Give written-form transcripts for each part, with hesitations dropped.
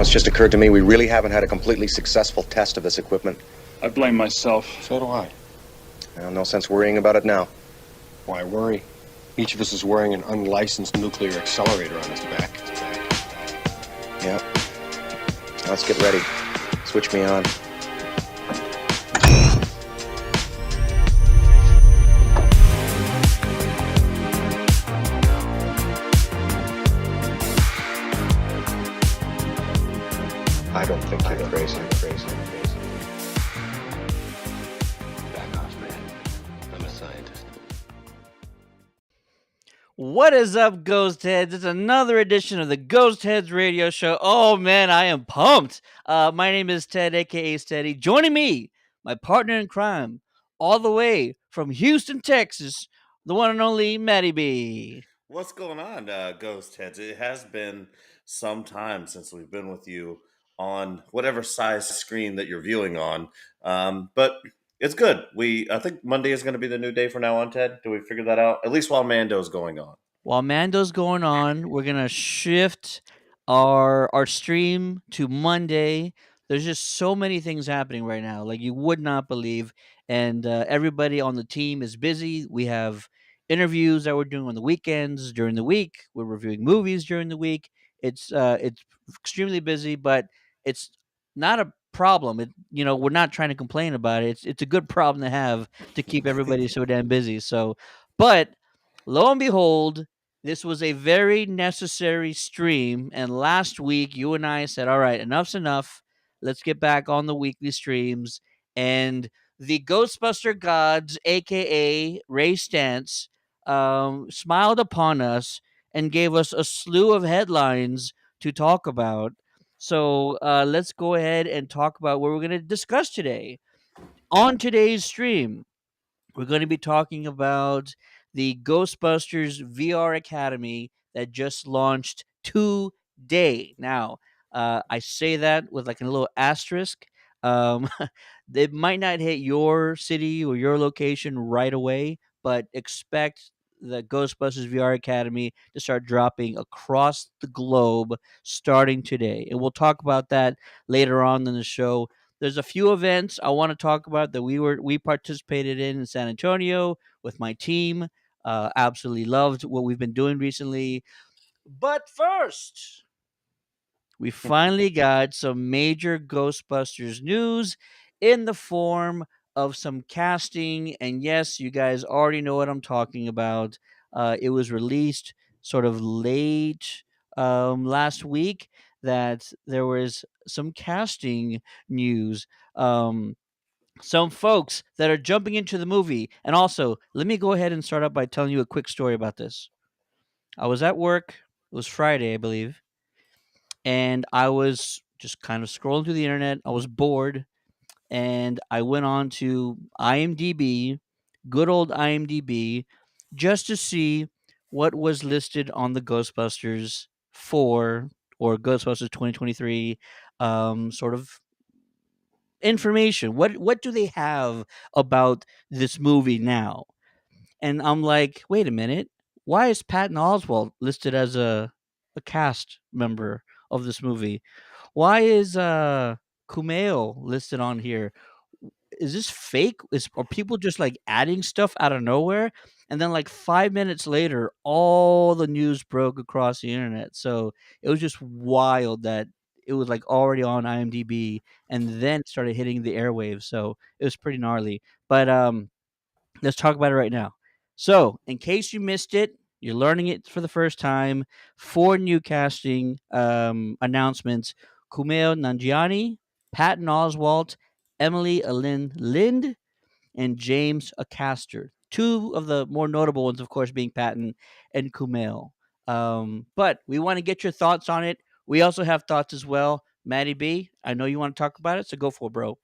It's just occurred to me we really haven't had a completely successful test of this equipment. I blame myself. So do I. Well, no sense worrying about it now. Why worry? Each of us is wearing an unlicensed nuclear accelerator on his back. Yeah. Now let's get ready. Switch me on. I don't think you're crazy. Back off, man. I'm a scientist. What is up, Ghostheads? It's another edition of the Ghostheads radio show. Oh man, I am pumped. My name is Ted, aka Steady. Joining me, my partner in crime, all the way from Houston, Texas, the one and only Matty B. What's going on, Ghost Heads? It has been some time since we've been with you on whatever size screen that you're viewing on, but it's good. I think Monday is going to be the new day from now on, Ted. Do we figure that out? At least while Mando's going on. While Mando's going on, we're gonna shift our stream to Monday. There's just so many things happening right now, like you would not believe, and everybody on the team is busy. We have interviews that we're doing on the weekends. During the week, we're reviewing movies during the week. It's extremely busy, but it's not a problem. We're not trying to complain about it. It's a good problem to have to keep everybody so damn busy. So, but lo and behold, this was a very necessary stream. And last week, you and I said, all right, enough's enough. Let's get back on the weekly streams. And the Ghostbuster gods, a.k.a. Ray Stantz, smiled upon us and gave us a slew of headlines to talk about. So let's go ahead and talk about what we're going to discuss today. On today's stream, we're going to be talking about the Ghostbusters VR Academy that just launched today. Now, I say that with like a little asterisk. Um, it might not hit your city or your location right away, but expect the Ghostbusters VR Academy to start dropping across the globe starting today. And we'll talk about that later on in the show. There's a few events I want to talk about that we participated in San Antonio with my team. Absolutely loved what we've been doing recently. But first, we finally got some major Ghostbusters news in the form of some casting. And yes, you guys already know what I'm talking about. It was released sort of late last week that there was some casting news. some folks that are jumping into the movie. And also, let me go ahead and start out by telling you a quick story about this. I was at work. It was Friday, I believe, and I was just kind of scrolling through the internet. I was bored, and I went on to IMDb, good old IMDb, just to see what was listed on the Ghostbusters 4 or Ghostbusters 2023 sort of information. What do they have about this movie now? And I'm like, wait a minute, why is Patton Oswalt listed as a cast member of this movie? Why is Kumail listed on here? Is this fake? Is Are people just like adding stuff out of nowhere? And then like 5 minutes later, all the news broke across the internet. So it was just wild that it was like already on IMDb and then started hitting the airwaves. So it was pretty gnarly. But let's talk about it right now. So, in case you missed it, you're learning it for the first time. Four new casting announcements: Kumail Nanjiani, Patton Oswalt, Emily Alyn Lind, and James Acaster. Two of the more notable ones, of course, being Patton and Kumail. But we want to get your thoughts on it. We also have thoughts as well. Maddie B, I know you want to talk about it, so go for it, bro.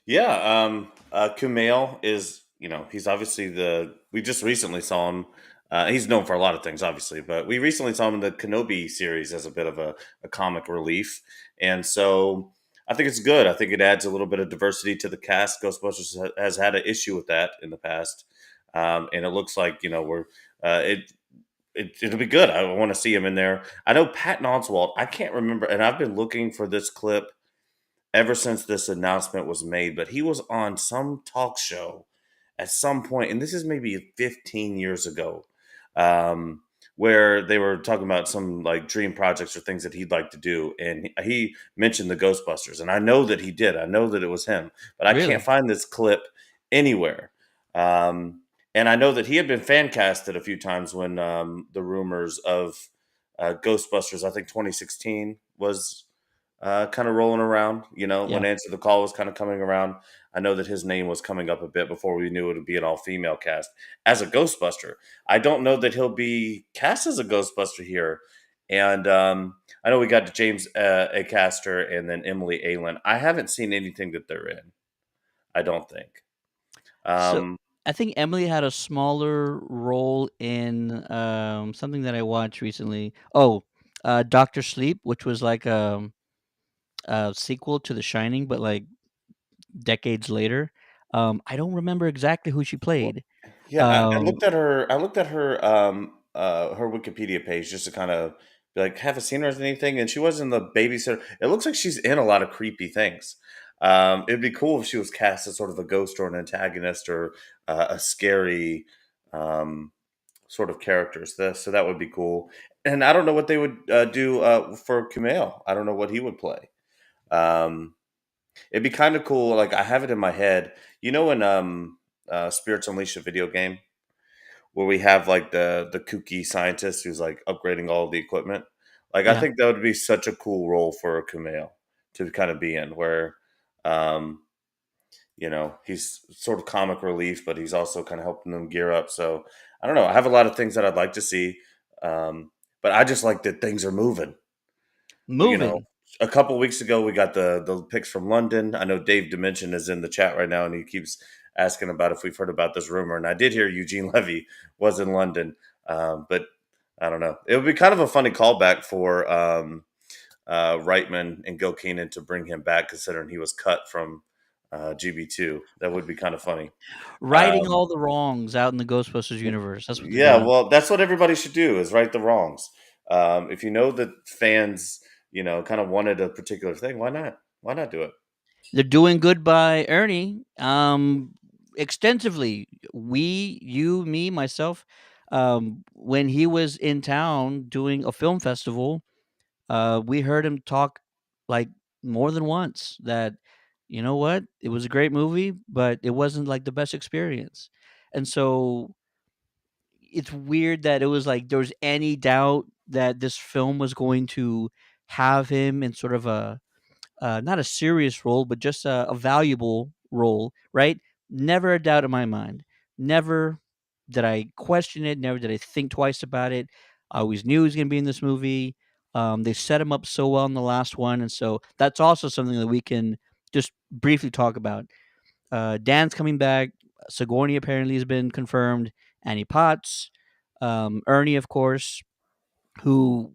Yeah, Kumail is, he's obviously we just recently saw him. He's known for a lot of things, obviously, but we recently saw him in the Kenobi series as a bit of a comic relief. And so I think it's good. I think it adds a little bit of diversity to the cast. Ghostbusters has had an issue with that in the past. And it looks like, it'll be good. I want to see him in there. I know Patton Oswalt, I can't remember, and I've been looking for this clip ever since this announcement was made, but he was on some talk show at some point, and this is maybe 15 years ago, where they were talking about some like dream projects or things that he'd like to do. And he mentioned the Ghostbusters, and I know that he did. I know that it was him, but I can't Really? find this clip anywhere. And I know that he had been fan casted a few times when the rumors of Ghostbusters, I think 2016 was kind of rolling around, when Yeah. Answer the Call was kind of coming around. I know that his name was coming up a bit before we knew it would be an all female cast as a Ghostbuster. I don't know that he'll be cast as a Ghostbuster here. And I know we got James A. Caster and then Emily Aylan. I haven't seen anything that they're in, I don't think. So Um, I think Emily had a smaller role in something that I watched recently. Oh, Doctor Sleep, which was like a sequel to The Shining, but like decades later. I don't remember exactly who she Well, played. yeah, I Um, looked at her. I looked at her Wikipedia page just to kind of be like, have I seen her as anything? And she was in the babysitter. It looks like she's in a lot of creepy things. It'd be cool if she was cast as sort of a ghost or an antagonist or a scary sort of character. So that would be cool. And I don't know what they would do for Kumail. I don't know what he would play. Um, It'd be kind of cool. Like I have it in my head. In Spirits Unleashed, a video game where we have like the kooky scientist who's like upgrading all of the equipment. Like I yeah. think that would be such a cool role for a Kumail to kind of be in, where um, he's sort of comic relief, but he's also kind of helping them gear up. So I don't know. I have a lot of things that I'd like to see, um, but I just like that things are moving. you know, Moving. a couple weeks ago we got the picks from London. I know Dave Dimension is in the chat right now, and he keeps asking about if we've heard about this rumor. And I did hear Eugene Levy was in London, but I don't know. It would be kind of a funny callback for Reitman and Gil Keenan to bring him back, considering he was cut from GB2. That would be kind of funny. Righting Um, all the wrongs out in the Ghostbusters universe. That's what they're yeah, doing. well, that's what everybody should do is right the wrongs. If you know that fans, kind of wanted a particular thing, why not? Why not do it? They're doing good by Ernie extensively. We, you, me, myself, when he was in town doing a film festival, we heard him talk like more than once that, you know what, it was a great movie, but it wasn't like the best experience. And so it's weird that it was like there was any doubt that this film was going to have him in sort of a not a serious role, but just a valuable role, right? Never a doubt in my mind. Never did I question it. Never did I think twice about it. I always knew he was going to be in this movie. They set him up so well in the last one, and so that's also something that we can just briefly talk about. Dan's coming back. Sigourney apparently has been confirmed. Annie Potts, Ernie, of course, who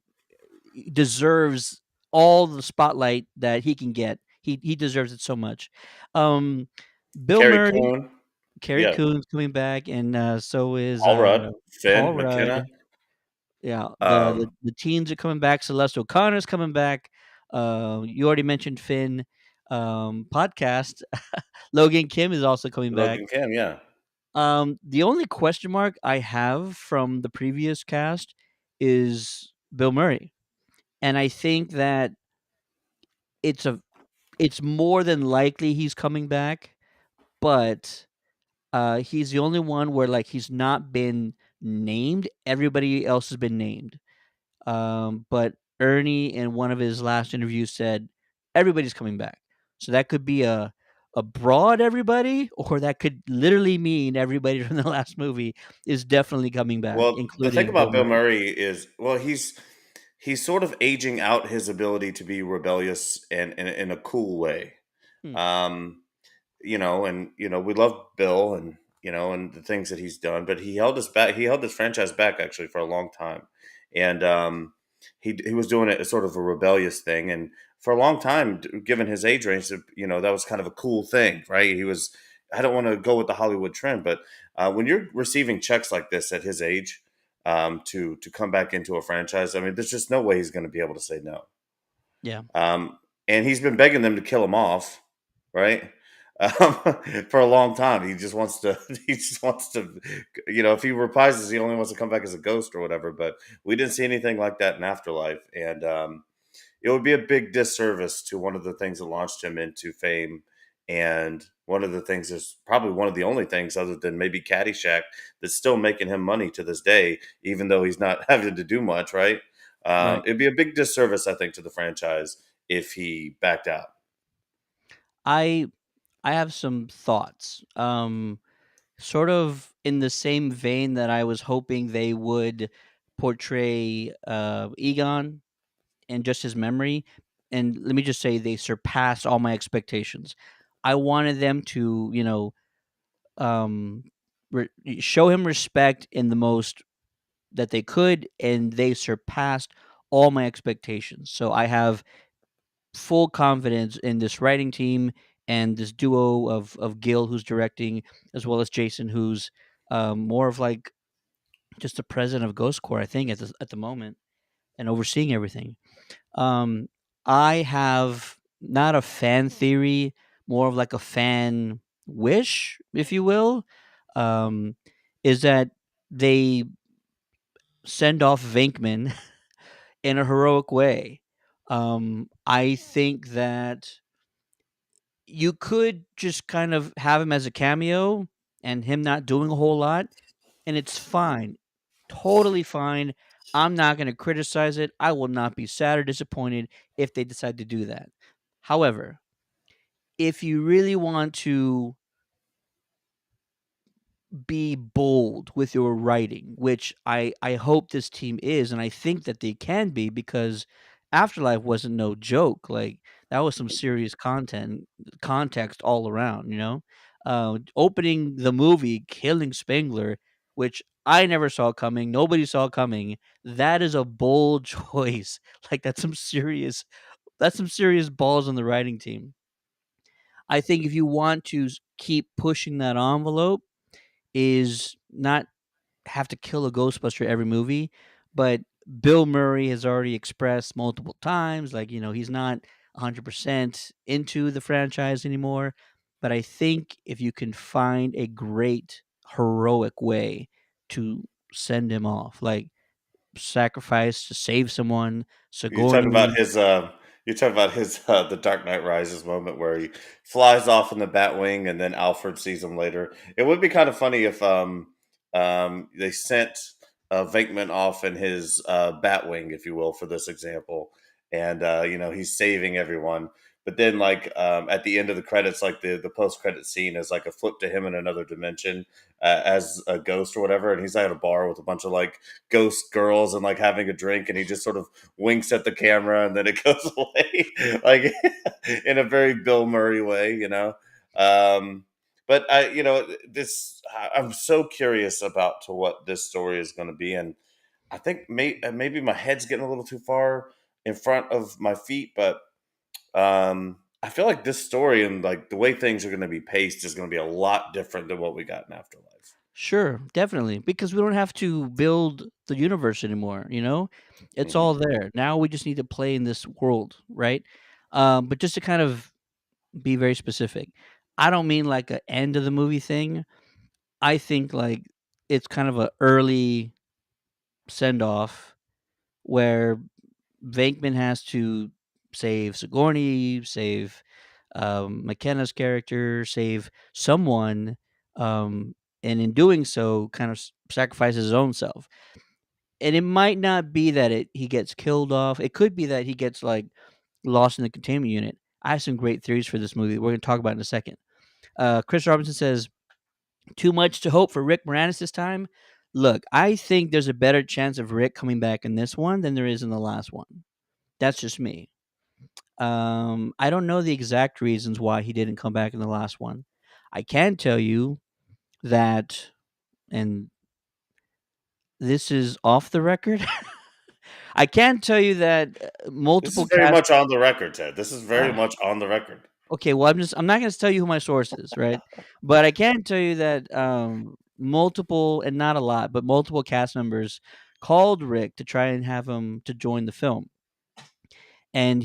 deserves all the spotlight that he can get. He deserves it so much. Um, Bill Carrie Murray, Coon, Carrie yeah, Coon's coming back, and so is Paul Rudd, Paul Finn Rudd. McKenna. Yeah, Um, the teens are coming back. Celeste O'Connor's coming back. You already mentioned Finn. Podcast. Logan Kim is also coming back. Logan Kim, yeah. The only question mark I have from the previous cast is Bill Murray, and I think that it's a it's more than likely he's coming back, but he's the only one where like he's not been named. Everybody else has been named. But Ernie in one of his last interviews said everybody's coming back. So that could be a broad everybody, or that could literally mean everybody from the last movie is definitely coming back, Well, the thing including Bill about Bill Murray. Murray is, well, he's sort of aging out his ability to be rebellious and in a cool way. Hmm, Um, and we love Bill and and the things that he's done, but he held us back. He held this franchise back actually for a long time, and he was doing it as sort of a rebellious thing, and for a long time, given his age range, that was kind of a cool thing, right? He was. I don't want to go with the Hollywood trend, but when you're receiving checks like this at his age, to come back into a franchise, I mean, there's just no way he's going to be able to say no. yeah, And he's been begging them to kill him off, right? Um, for a long time. He just wants to. He just wants to. If he reprises, he only wants to come back as a ghost or whatever. But we didn't see anything like that in Afterlife, and it would be a big disservice to one of the things that launched him into fame. And one of the things is probably one of the only things, other than maybe Caddyshack, that's still making him money to this day, even though he's not having to do much, right? right. It'd be a big disservice, I think, to the franchise if he backed out. I I have some thoughts. Sort of in the same vein that I was hoping they would portray Egon and just his memory. And let me just say, they surpassed all my expectations. I wanted them to, um, show him respect in the most that they could, and they surpassed all my expectations. So I have full confidence in this writing team and this duo of Gil, who's directing, as well as Jason, who's more of like just the president of Ghost Corps, I think, at the moment, and overseeing everything. Um, I have not a fan theory, more of like a fan wish, if you will, um, is that they send off Venkman in a heroic way. I think that you could just kind of have him as a cameo and him not doing a whole lot, and it's fine. Totally fine. I'm not going to criticize it. I will not be sad or disappointed if they decide to do that. However, if you really want to be bold with your writing, which I hope this team is, and I think that they can be, because Afterlife wasn't no joke. Like, that was some serious context all around. Opening the movie, killing Spengler, which I never saw coming, nobody saw coming. That is a bold choice. Like, that's some serious balls on the writing team. I think if you want to keep pushing that envelope, is not have to kill a Ghostbuster every movie, but Bill Murray has already expressed multiple times, like, he's not 100% into the franchise anymore. But I think if you can find a great heroic way to send him off, like sacrifice to save someone, You talk about Sigourney. his you talk about his the Dark Knight Rises moment where he flies off in the Batwing and then Alfred sees him later. It would be kind of funny if they sent Venkman off in his Batwing, if you will, for this example, and he's saving everyone. but then like at the end of the credits, like the post credit scene is like a flip to him in another dimension as a ghost or whatever, and he's at a bar with a bunch of like ghost girls and like having a drink, and he just sort of winks at the camera, and then it goes away, like in a very Bill Murray way, you know. Um, but I, you know, I'm so curious about to what this story is going to be, and I think maybe my head's getting a little too far in front of my feet, but I feel like this story and like the way things are going to be paced is going to be a lot different than what we got in Afterlife. Sure, definitely, because we don't have to build the universe anymore, you know? It's Hmm. all there. Now we just need to play in this world, right? But just to kind of be very specific, I don't mean like a end of the movie thing. I think like it's kind of a early send off where Venkman has to save Sigourney, save McKenna's character, save someone, and in doing so, kind of sacrifices his own self. And it might not be that he gets killed off. It could be that he gets like lost in the containment unit. I have some great theories for this movie. We're going to talk about it in a second. Chris Robinson says, "Too much to hope for Rick Moranis this time." Look, I think there's a better chance of Rick coming back in this one than there is in the last one. That's just me. I don't know the exact reasons why he didn't come back in the last one. I can tell you that, and this is off the record. I can tell you that This is multiple very cast. much on the record, Ted. This is very Ah, much on the record. okay, well, I'm not going to tell you who my source is, right? But I can tell you that multiple, and not a lot, but multiple cast members called Rick to try and have him to join the film, and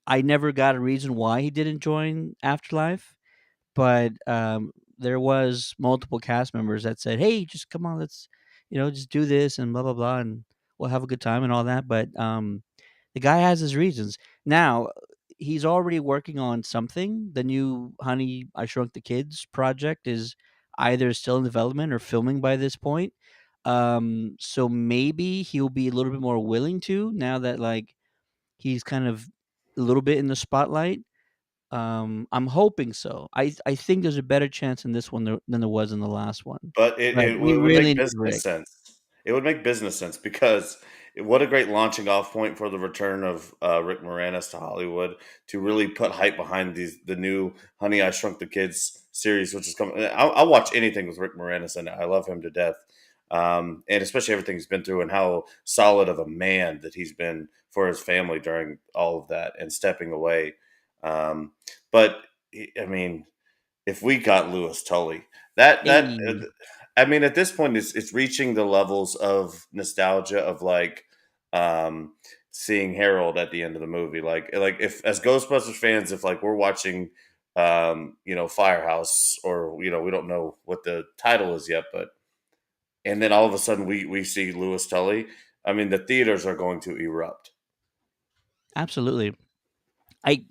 I never got a reason why he didn't join Afterlife. But there was multiple cast members that said, "Hey, just come on, let's, just do this and blah blah blah, and we'll have a good time and all that." But the guy has his reasons. Now he's already working on something. The new Honey I Shrunk the Kids project is either still in development or filming by this point. So maybe he'll be a little bit more willing to, now that like he's kind of a little bit in the spotlight. I'm hoping so. I think there's a better chance in this one than there was in the last one. But But it we would really make need business Rick. sense. It would make business sense because what a great launching off point for the return of Rick Moranis to Hollywood to really put hype behind the new Honey I Shrunk the Kids series, which is coming. I'll watch anything with Rick Moranis in it. I love him to death, and especially everything he's been through and how solid of a man that he's been for his family during all of that and stepping away. Um, but I mean, if we got Lewis Tully, that Hey, I mean, at this point, it's reaching the levels of nostalgia of like um, seeing Harold at the end of the movie. Like if as Ghostbusters fans, if like we're watching, Firehouse, or we don't know what the title is yet, but and then all of a sudden we see Lewis Tully. I mean, the theaters are going to erupt. absolutely. I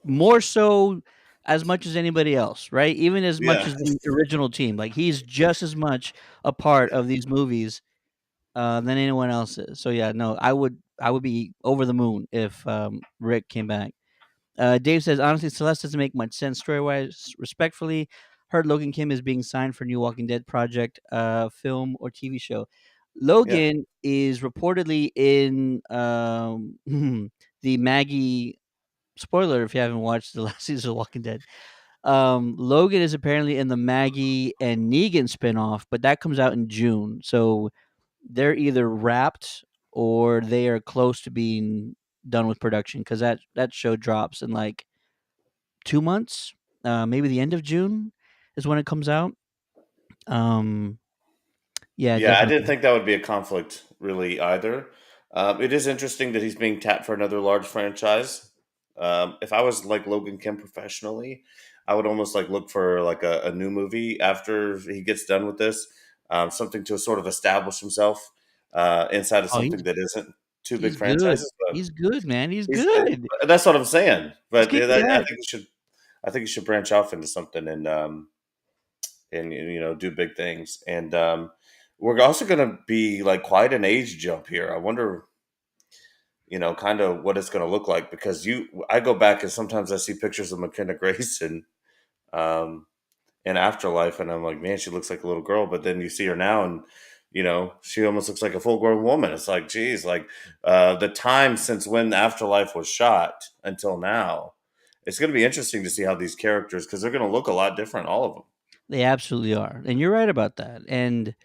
more so as much as anybody else, right? Even as much Yeah. as the original team. Like he's just as much a part of these movies than anyone else is. So yeah, no, I would be over the moon if Rick came back. Dave says, honestly, Celeste doesn't make much sense story wise. Respectfully, heard Logan Kim is being signed for a new Walking Dead project, film or TV show. Yeah. Logan is reportedly in the Maggie. Spoiler if you haven't watched the last season of Walking Dead. Logan is apparently in the Maggie and Negan spinoff, but that comes out in June. So they're either wrapped or they are close to being done with production because that show drops in like 2 months, maybe the end of June is when it comes out. Um, yeah, Yeah, I didn't definitely. think that would be a conflict really either. It is interesting that he's being tapped for another large franchise. If I was like Logan Kim professionally, I would almost like look for like a new movie after he gets done with this, something to sort of establish himself inside of Oh, something that isn't two big he's good. franchises. But He's good, man. He's he's good. that's what I'm saying. Just But kick it I back. think he should. I think he should branch off into something and do big things. And we're also going to be like quite an age jump here. I wonder. kind of what it's going to look like, because I go back and sometimes I see pictures of McKenna Grayson um, in Afterlife, and I'm like, man, she looks like a little girl. But then you see her now, and she almost looks like a full grown woman. It's like, geez, like the time since when Afterlife was shot until now, it's going to be interesting to see how these characters, because they're going to look a lot different, all of them. They absolutely are, and you're right about that. And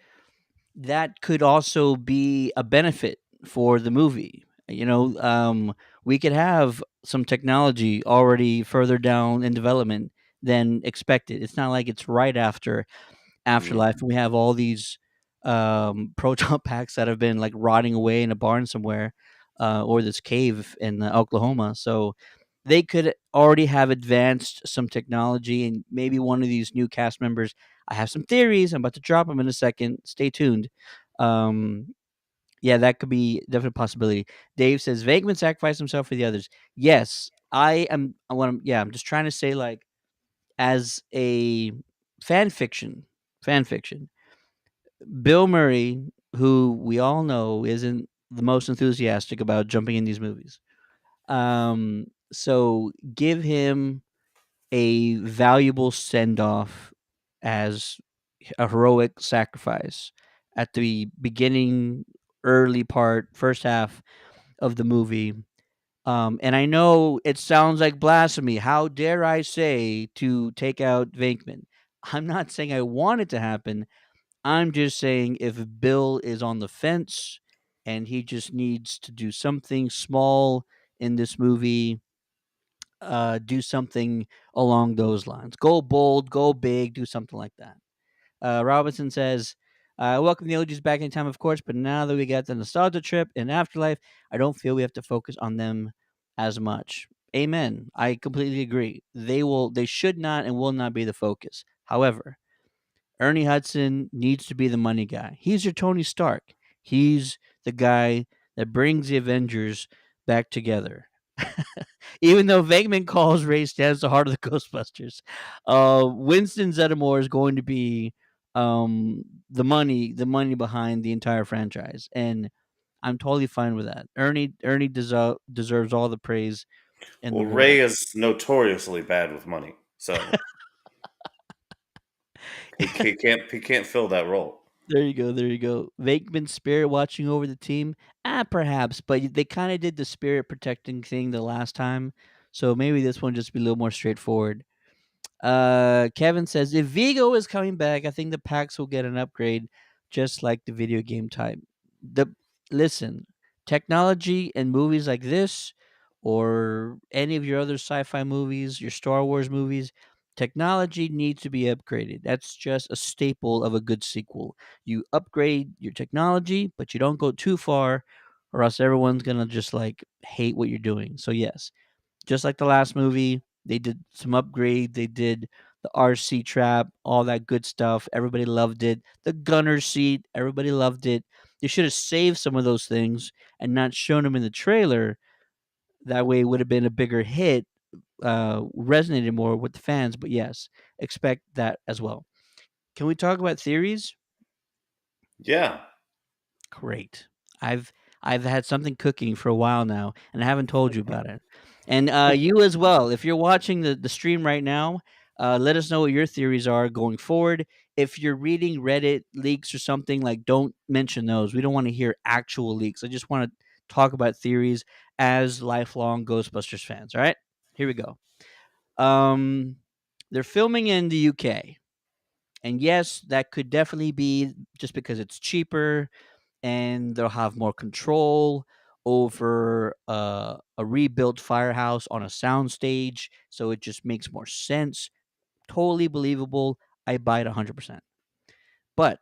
that could also be a benefit for the movie. We could have some technology already further down in development than expected. It's not like it's right after Afterlife, Mhm. and we have all these proton packs that have been like rotting away in a barn somewhere, or this cave in Oklahoma. So they could already have advanced some technology, and maybe one of these new cast members. I have some theories. I'm about to drop them in a second. Stay tuned. Um, yeah, that could be definitely a possibility. Dave says Venkman sacrificed himself for the others. Yes, I am. Yeah, I'm just trying to say, like, as a fan fiction, fan fiction. Bill Murray, who we all know isn't the most enthusiastic about jumping in these movies. So give him a valuable send off as a heroic sacrifice at the beginning, early part, first half of the movie. And I know it sounds like blasphemy. How dare I say to take out Venkman? I'm not saying I want it to happen. I'm just saying if Bill is on the fence and he just needs to do something small in this movie, do something along those lines. Go bold, go big, do something like that. Robinson says, welcome the OGs back in time, of course, but now that we got the nostalgia trip and Afterlife, I don't feel we have to focus on them as much. Amen. I completely agree. They should not and will not be the focus. However, Ernie Hudson needs to be the money guy. He's your Tony Stark. He's the guy that brings the Avengers back together. Even though Venkman calls Ray Stantz the heart of the Ghostbusters, Winston Zeddemore is going to be the money behind the entire franchise, and I'm totally fine with that. Ernie deserves all the praise in the Well, Ray world. is notoriously bad with money, so he can't fill that role. There you go. There you go. Venkman's spirit watching over the team. Perhaps, but they kind of did the spirit protecting thing the last time, so maybe this one just be a little more straightforward. Kevin says if Vigo is coming back, I think the packs will get an upgrade, just like the video game type. The Listen, technology and movies like this, or any of your other sci-fi movies, your Star Wars movies, technology needs to be upgraded. That's just a staple of a good sequel. You upgrade your technology, but you don't go too far, or else everyone's gonna just like hate what you're doing. So yes, just like the last movie, they did some upgrade. They did the RC trap, all that good stuff. Everybody loved it. The gunner seat, everybody loved it. They should have saved some of those things and not shown them in the trailer. That way, it would have been a bigger hit, resonated more with the fans. But yes, expect that as well. Can we talk about theories? Yeah. Great. I've I've had something cooking for a while now, and I haven't told you about it. And you as well. If you're watching the stream right now, let us know what your theories are going forward. If you're reading Reddit leaks or something, like don't mention those. We don't want to hear actual leaks. I just want to talk about theories as lifelong Ghostbusters fans. All right, here we go. Um, they're filming in the UK, and yes, that could definitely be just because it's cheaper and they'll have more control over a rebuilt firehouse on a soundstage. So it just makes more sense. Totally believable. I buy it 100%. But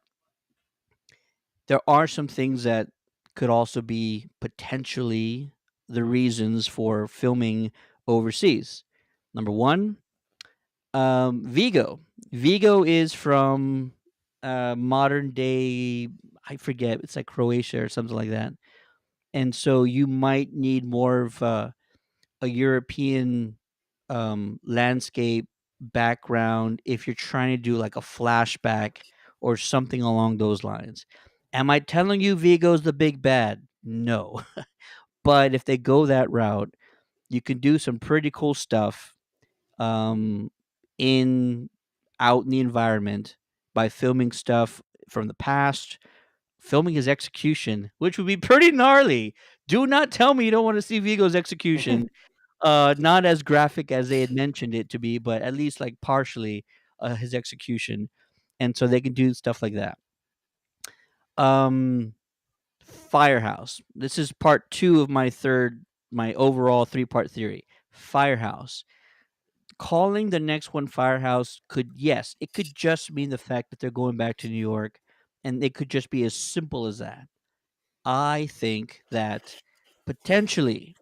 there are some things that could also be potentially the reasons for filming overseas. Number one, Vigo. Vigo is from modern day, I forget, it's like Croatia or something like that, and so you might need more of a European landscape background if you're trying to do like a flashback or something along those lines. Am I telling you Vigo's the big bad? No. But if they go that route, you can do some pretty cool stuff um, in out in the environment by filming stuff from the past, filming his execution, which would be pretty gnarly. Do not tell me you don't want to see Vigo's execution. Not as graphic as they had mentioned it to be, but at least like partially his execution, and so they can do stuff like that. Um, Firehouse. This is part two of my overall three-part theory. Firehouse. Calling the next one Firehouse could, yes, it could just mean the fact that they're going back to New York, and it could just be as simple as that. I think that potentially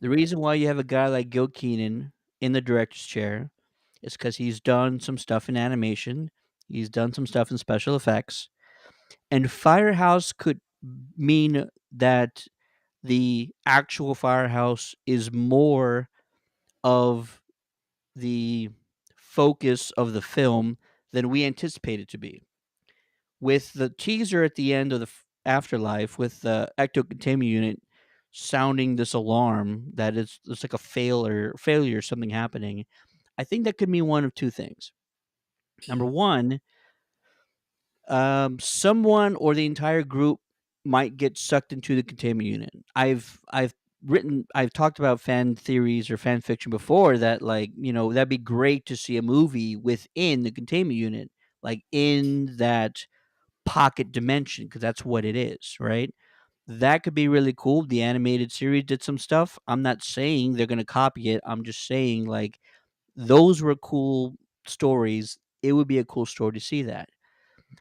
the reason why you have a guy like Gil Keenan in the director's chair is because he's done some stuff in animation, he's done some stuff in special effects, and Firehouse could mean that the actual Firehouse is more of the focus of the film than we anticipate it to be. With the teaser at the end of the afterlife, with the ecto containment unit sounding this alarm that it's like a failure, something happening. I think that could mean one of two things. Number one, someone or the entire group might get sucked into the containment unit. I've talked about fan theories or fan fiction before that, like, that'd be great to see a movie within the containment unit, like in that pocket dimension, because that's what it is, right? That could be really cool. The animated series did some stuff. I'm not saying they're going to copy it. I'm just saying, like, those were cool stories. It would be a cool story to see that.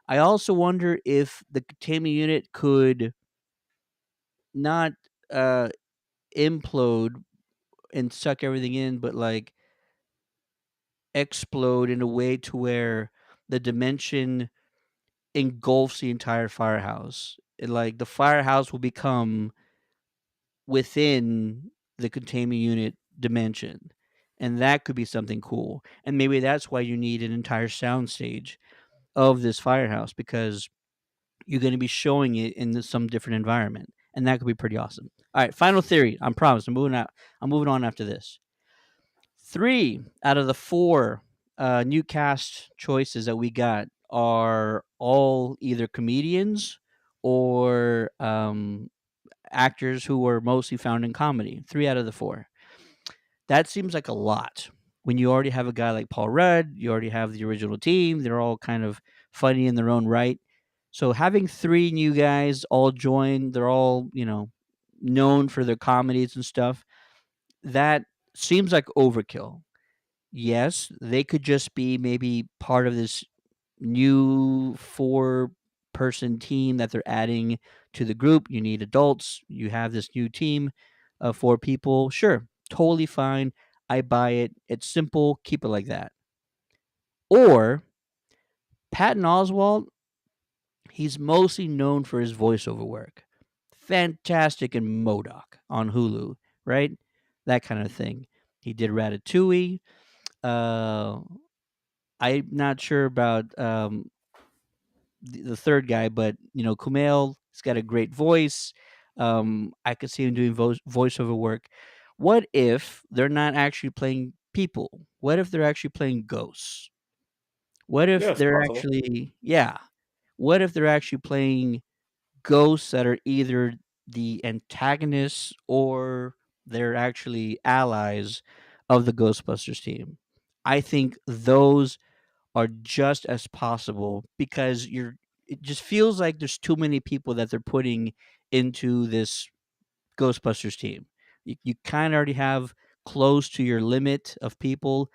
I also wonder if the containment unit could not uh, implode and suck everything in, but like explode in a way to where the dimension engulfs the entire firehouse. Like the firehouse will become within the containment unit dimension. And that could be something cool. And maybe that's why you need an entire soundstage of this firehouse, because you're going to be showing it in some different environment, and that could be pretty awesome. All right, final theory. I promise. I'm moving out. I'm moving on after this. 3 out of the 4 new cast choices that we got are all either comedians or actors who were mostly found in comedy. 3 out of the 4. That seems like a lot. When you already have a guy like Paul Rudd, you already have the original team. They're all kind of funny in their own right. So having 3 new guys all join, they're all, known for their comedies and stuff. That seems like overkill. Yes, they could just be maybe part of this new 4-person team that they're adding to the group. You need adults. You have this new team of 4 people. Sure, totally fine. I buy it. It's simple. Keep it like that. Or Patton Oswalt, he's mostly known for his voiceover work. Fantastic in Modoc on Hulu, right? That kind of thing. He did Ratatouille. Uh, I'm not sure about the third guy, but Kumail, he's got a great voice. I could see him doing voiceover work. What if they're not actually playing people? What if they're actually playing ghosts? What Yeah, if it's they're possible. actually, yeah? What if they're actually playing ghosts that are either the antagonists or they're actually allies of the Ghostbusters team? I think those are just as possible, because it just feels like there's too many people that they're putting into this Ghostbusters team. You kind of already have close to your limit of people.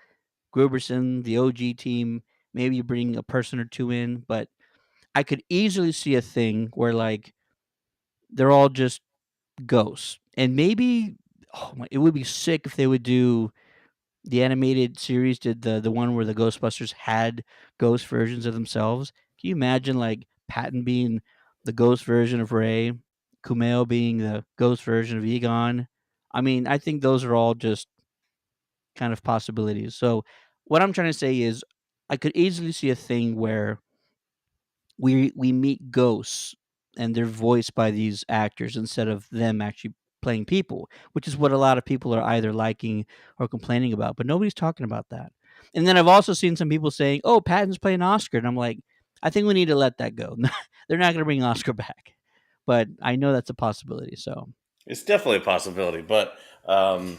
Gruberson, the OG team, maybe you bring a person or two in, but I could easily see a thing where, like, they're all just ghosts. And maybe, it would be sick if they would do the animated series, did the one where the Ghostbusters had ghost versions of themselves. Can you imagine, like, Patton being the ghost version of Ray, Kumail being the ghost version of Egon? I mean, I think those are all just kind of possibilities. So what I'm trying to say is I could easily see a thing where we meet ghosts and they're voiced by these actors instead of them actually playing people, which is what a lot of people are either liking or complaining about. But nobody's talking about that. And then I've also seen some people saying, "Oh, Patton's playing Oscar," and I'm like, I think we need to let that go. They're not going to bring Oscar back, but I know that's a possibility. So It's definitely a possibility, but um,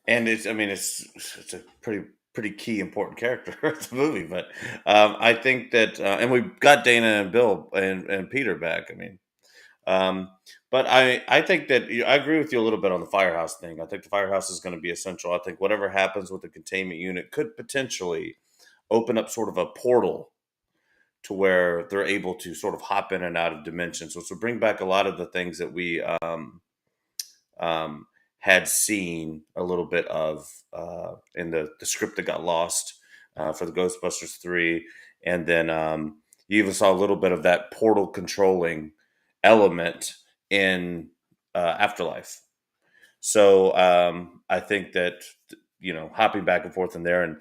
and it's I mean it's a pretty key important character of the movie. But I think that and we got Dana and Bill and Peter back. I mean, um, but I think that I agree with you a little bit on the firehouse thing. I think the firehouse is going to be essential. I think whatever happens with the containment unit could potentially open up sort of a portal to where they're able to sort of hop in and out of dimensions, which would bring back a lot of the things that we um, had seen a little bit of in the script that got lost for the Ghostbusters 3. And then you even saw a little bit of that portal controlling element in Afterlife. So I think that hopping back and forth in there and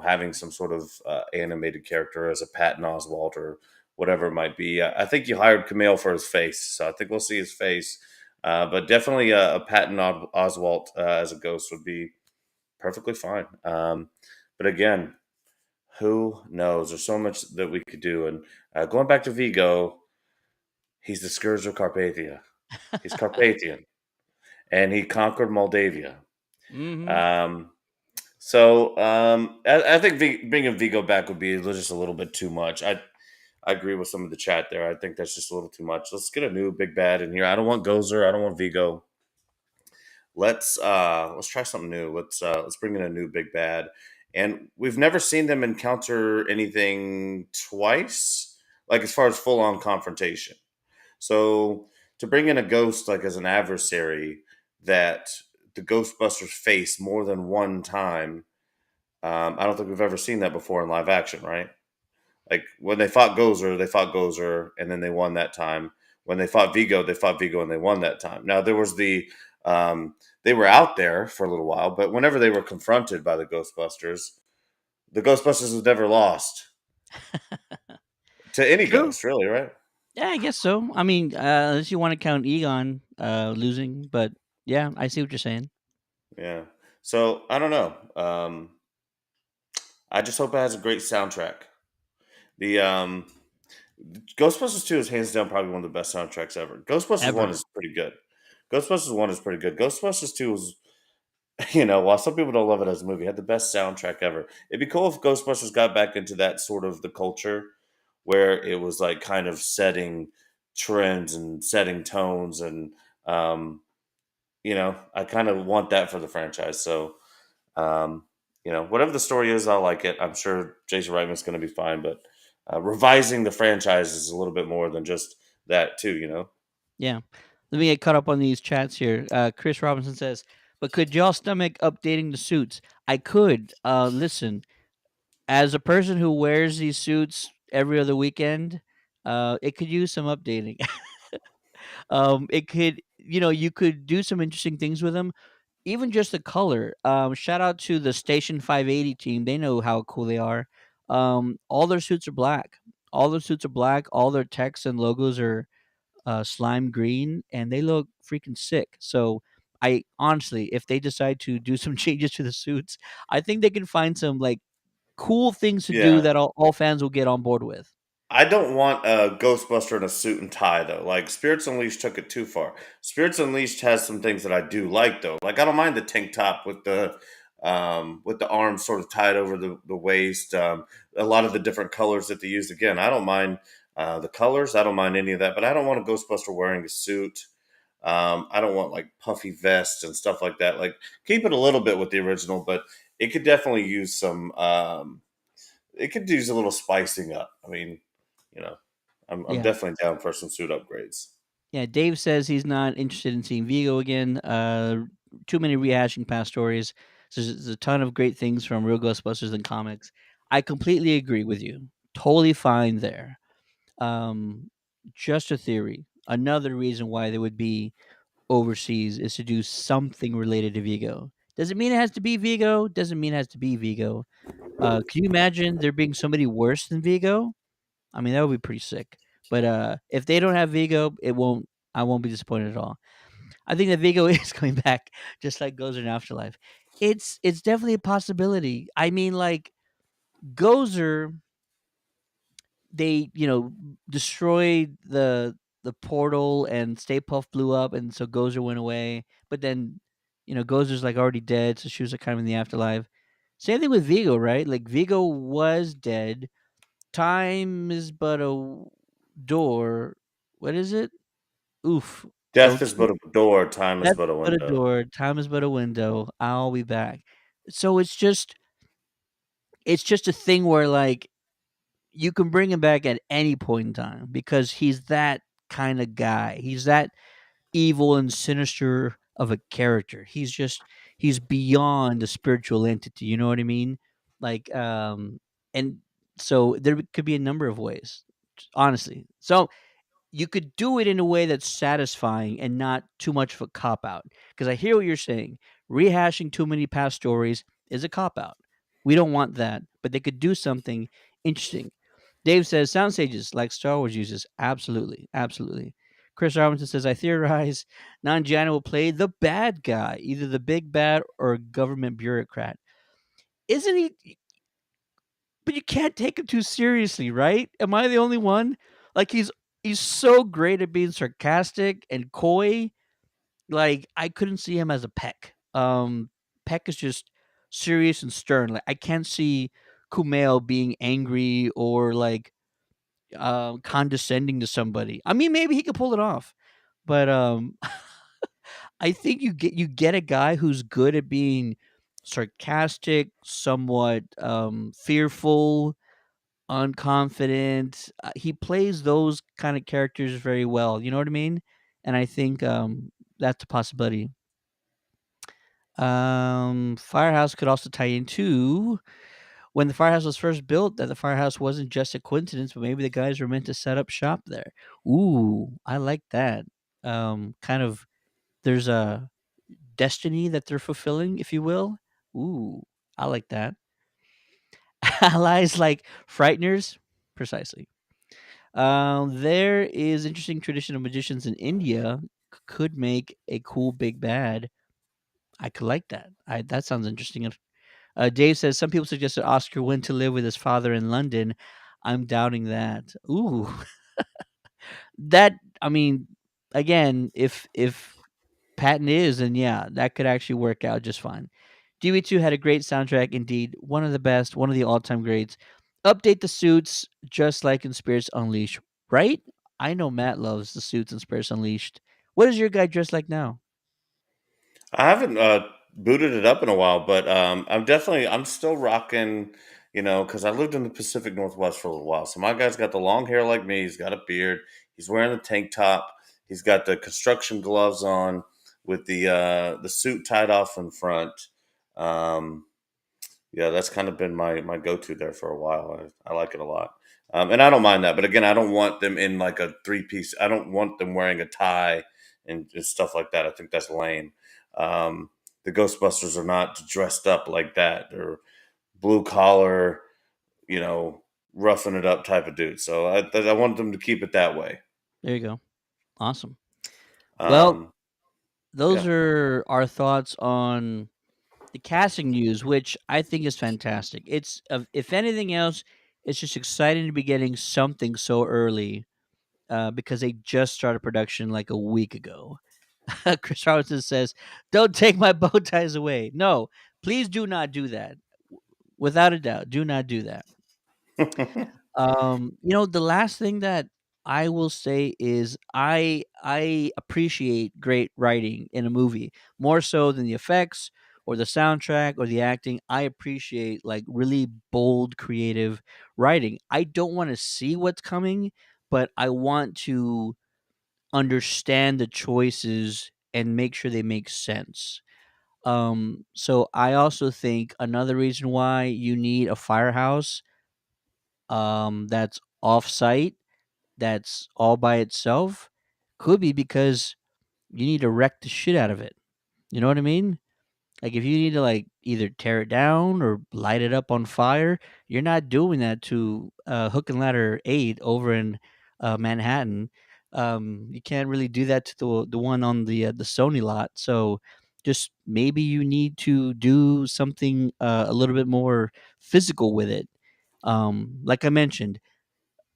having some sort of animated character as a Patton Oswalt or whatever it might be. I think you hired Camille for his face, so I think we'll see his face. But definitely a Patton Oswalt as a ghost would be perfectly fine. But again, who knows? There's so much that we could do. And going back to Vigo, he's the Scourge of Carpathia. He's Carpathian, and he conquered Moldavia. hmm Um, I think bringing Vigo back would be just a little bit too much. I agree with some of the chat there. I think that's just a little too much. Let's get a new big bad in here. I don't want Gozer. I don't want Vigo. Let's try something new. Let's bring in a new big bad. And we've never seen them encounter anything twice, like as far as full on confrontation. So to bring in a ghost like as an adversary that the Ghostbusters face more than one time, I don't think we've ever seen that before in live action, right? Like when they fought Gozer, and then they won that time. When they fought Vigo, and they won that time. Now there was they were out there for a little while, but whenever they were confronted by the Ghostbusters was never lost to any True. ghost, really, right? Yeah, I guess so. I mean, unless you want to count Egon losing, but yeah, I see what you're saying. Yeah. So I don't know. I just hope it has a great soundtrack. The Ghostbusters 2 is hands down probably one of the best soundtracks ever. Ghostbusters 1 Ever. is pretty good. Ghostbusters 1 is pretty good. Ghostbusters 2 was, while some people don't love it as a movie, had the best soundtrack ever. It'd be cool if Ghostbusters got back into that sort of the culture where it was like kind of setting trends and setting tones. And, I kind of want that for the franchise. So, um, whatever the story is, I like it. I'm sure Jason Reitman's going to be fine, but revising the franchise is a little bit more than just that, too. Yeah. Let me get caught up on these chats here. Chris Robinson says, "But could y'all stomach updating the suits?" I could. Listen, as a person who wears these suits every other weekend, it could use some updating. It could, you could do some interesting things with them. Even just the color. Shout out to the Station 580 team. They know how cool they are. All their suits are black. All their suits are black. All their text and logos are slime green, and they look freaking sick. So I honestly, if they decide to do some changes to the suits, I think they can find some like cool things to do Yeah. that all fans will get on board with. I don't want a Ghostbuster in a suit and tie though. Like Spirits Unleashed took it too far. Spirits Unleashed has some things that I do like though. Like I don't mind the tank top with the arms sort of tied over the waist. A lot of the different colors that they used. Again, I don't mind the colors. I don't mind any of that. But I don't want a Ghostbuster wearing a suit. I don't want like puffy vests and stuff like that. Like keep it a little bit with the original, but it could definitely use some. It could use a little spicing up. I mean, you know, I'm Yeah. definitely down for some suit upgrades. Yeah, Dave says he's not interested in seeing Vigo again. Too many rehashing past stories. There's a ton of great things from Real Ghostbusters and comics. I completely agree with you. Totally fine there. Um, just a theory. Another reason why they would be overseas is to do something related to Vigo. Doesn't mean it has to be Vigo. Doesn't mean it has to be Vigo. Can you imagine there being somebody worse than Vigo? I mean, that would be pretty sick. But if they don't have Vigo, it won't. I won't be disappointed at all. I think that Vigo is coming back, just like Gozer in Afterlife. It's definitely a possibility. I mean, like Gozer, they destroyed the portal and Stay Puft blew up, and so Gozer went away. But then Gozer's like already dead, so she was like kind of in the afterlife. Same thing with Vigo, right? Like Vigo was dead. Time is but a door. What is it? Oof. Death Don't is you? but a door, time is That's but a but a window. door. Time is but a window. I'll be back. So it's just a thing where like you can bring him back at any point in time because he's that kind of guy. He's that evil and sinister of a character. He's beyond a spiritual entity. You know what I mean? Like and so there could be a number of ways, honestly. So you could do it in a way that's satisfying and not too much of a cop out. Because I hear what you're saying. Rehashing too many past stories is a cop out. We don't want that, but they could do something interesting. Dave says sound stages like Star Wars uses. Absolutely, absolutely. Chris Robinson says I theorize Nanjiani will play the bad guy, either the big bad or government bureaucrat. Isn't he? But you can't take him too seriously, right? Am I the only one? Like he's so great at being sarcastic and coy. Like I couldn't see him as a Peck. Peck is just serious and stern. Like I can't see Kumail being angry or like condescending to somebody. I mean, maybe he could pull it off, but I think you get a guy who's good at being sarcastic, somewhat fearful, unconfident. He plays those kind of characters very well. You know what I mean? And I think that's a possibility. Firehouse could also tie into when the firehouse was first built. That the firehouse wasn't just a coincidence, but maybe the guys were meant to set up shop there. Ooh, I like that. Kind of. There's a destiny that they're fulfilling, if you will. Ooh, I like that. Allies like frighteners, precisely. There is interesting tradition of magicians in India could make a cool big bad. I could like that. That sounds interesting. Dave says some people suggested Oscar went to live with his father in London. I'm doubting that. Ooh, that I mean, again, if Patton is, then yeah, that could actually work out just fine. DB2 had a great soundtrack indeed, one of the best, one of the all-time greats. Update the suits just like in Spirits Unleashed, right? I know Matt loves the suits in Spirits Unleashed. What is your guy dressed like now? I haven't booted it up in a while, but I'm still rocking. Because I lived in the Pacific Northwest for a little while, so my guy's got the long hair like me. He's got a beard. He's wearing the tank top. He's got the construction gloves on with the suit tied off in front. Um, yeah, that's kind of been my go to there for a while. I like it a lot, and I don't mind that. But again, I don't want them in like a three piece. I don't want them wearing a tie and stuff like that. I think that's lame. Um, the Ghostbusters are not dressed up like that. They're blue collar, you know, roughing it up type of dudes. So I want them to keep it that way. There you go. Awesome. Well, Um, those yeah. are our thoughts on the casting news, which I think is fantastic. It's if anything else, it's just exciting to be getting something so early because they just started production like a week ago. Chris Robinson says, "Don't take my bow ties away." No, please do not do that. Without a doubt, do not do that. The last thing that I will say is I appreciate great writing in a movie more so than the effects or the soundtrack or the acting. I appreciate like really bold, creative writing. I don't want to see what's coming, but I want to understand the choices and make sure they make sense. So I also think another reason why you need a firehouse that's off-site, that's all by itself, could be because you need to wreck the shit out of it. You know what I mean? Like if you need to like either tear it down or light it up on fire, you're not doing that to Hook and Ladder 8 over in Manhattan. You can't really do that to the one on the Sony lot. So just maybe you need to do something a little bit more physical with it. Like I mentioned,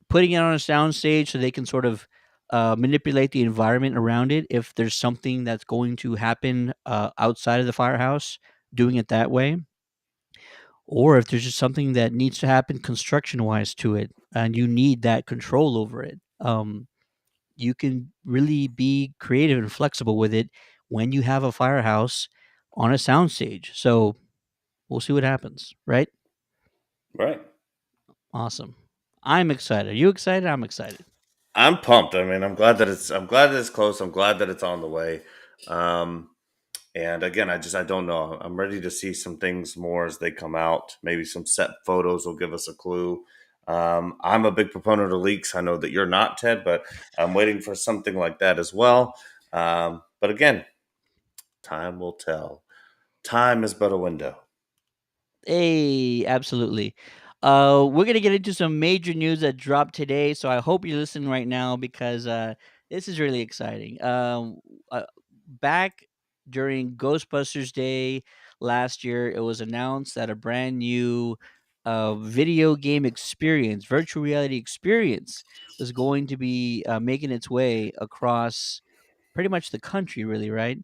putting it on a sound stage so they can sort of manipulate the environment around it. If there's something that's going to happen outside of the firehouse, doing it that way, or if there's just something that needs to happen construction wise to it, and you need that control over it. You can really be creative and flexible with it when you have a firehouse on a soundstage. So we'll see what happens, right? Right. Awesome. I'm excited. Are you excited? I'm excited. I'm pumped. I mean, I'm glad that it's close. I'm glad that it's on the way. Um, and again, I don't know. I'm ready to see some things more as they come out. Maybe some set photos will give us a clue. I'm a big proponent of leaks. I know that you're not, Ted, but I'm waiting for something like that as well. But again, time will tell. Time is but a window. Hey, absolutely. We're gonna get into some major news that dropped today, so I hope you're listening right now because this is really exciting. Back during Ghostbusters Day last year, it was announced that a brand new video game experience, virtual reality experience, was going to be making its way across pretty much the country, really, right?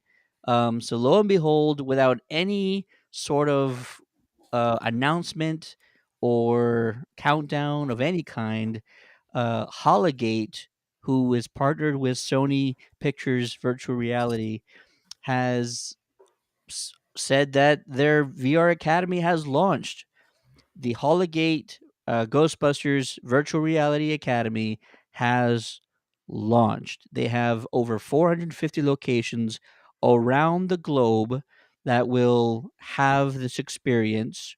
So lo and behold, without any sort of announcement or countdown of any kind, Holligate, who is partnered with Sony Pictures Virtual Reality, has said that their VR Academy has launched. The Holligate Ghostbusters Virtual Reality Academy has launched. They have over 450 locations around the globe that will have this experience.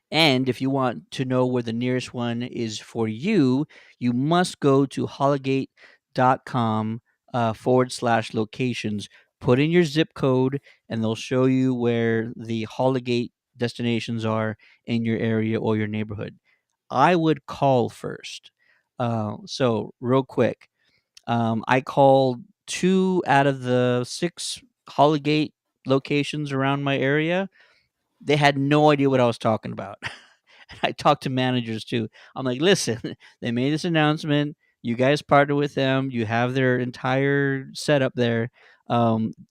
And if you want to know where the nearest one is for you, you must go to holligate.com / locations. Put in your zip code, and they'll show you where the Holligate destinations are in your area or your neighborhood. I would call first. So, real quick, I called 2 out of the 6 Holligate locations around my area. They had no idea what I was talking about. I talked to managers too. I'm like, listen, they made this announcement. You guys partner with them. You have their entire setup there.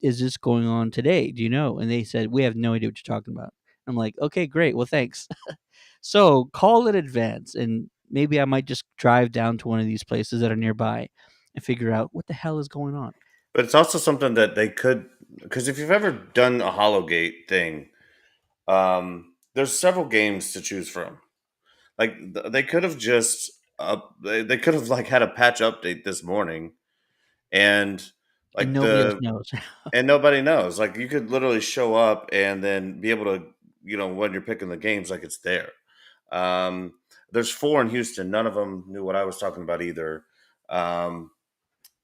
Is this going on today? Do you know? And they said, we have no idea what you're talking about. I'm like, okay, great. Well, thanks. So call in advance, and maybe I might just drive down to one of these places that are nearby and figure out what the hell is going on. But it's also something that they could, because if you've ever done a Hollowgate thing, there's several games to choose from. Like they could have just they could have like had a patch update this morning, and And like nobody else the knows. and nobody knows. Like you could literally show up and then be able to, when you're picking the games, like it's there. Um, there's 4 in Houston. None of them knew what I was talking about either. Um,